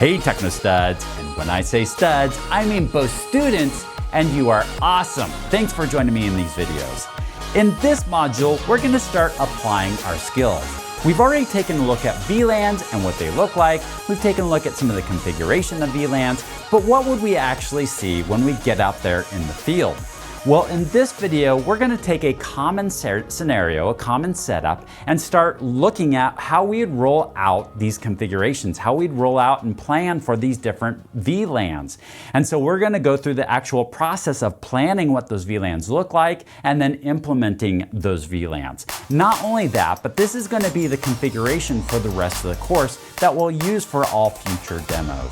Hey TechKnowStuds, and when I say studs, I mean both students and you are awesome. Thanks for joining me in these videos. In this module, we're going to start applying our skills. We've already taken a look at VLANs and what they look like. We've taken a look at some of the configuration of VLANs, but what would we actually see when we get out there in the field? Well, in this video, we're going to take a common scenario, a common setup, and start looking at how we'd roll out these configurations, how we'd roll out and plan for these different VLANs. And so we're going to go through the actual process of planning what those VLANs look like and then implementing those VLANs. Not only that, but this is going to be the configuration for the rest of the course that we'll use for all future demos.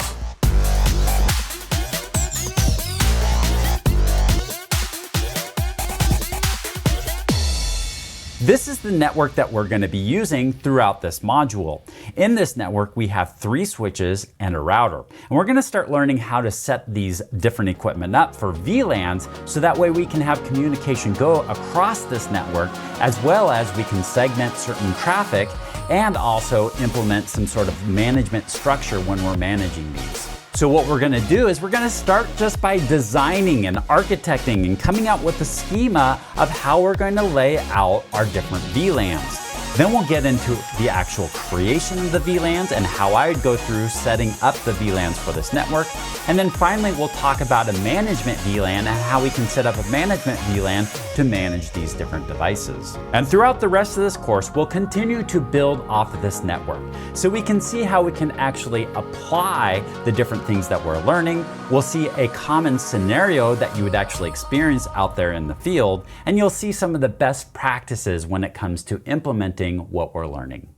This is the network that we're going to be using throughout this module. In this network, we have 3 switches and a router. And we're going to start learning how to set these different equipment up for VLANs so that way we can have communication go across this network, as well as we can segment certain traffic and also implement some sort of management structure when we're managing these. So what we're going to do is we're going to start just by designing and architecting and coming out with a schema of how we're going to lay out our different VLANs. Then we'll get into the actual creation of the VLANs and how I would go through setting up the VLANs for this network. And then finally, we'll talk about a management VLAN and how we can set up a management VLAN to manage these different devices. And throughout the rest of this course, we'll continue to build off of this network so we can see how we can actually apply the different things that we're learning. We'll see a common scenario that you would actually experience out there in the field, and you'll see some of the best practices when it comes to implementing what we're learning.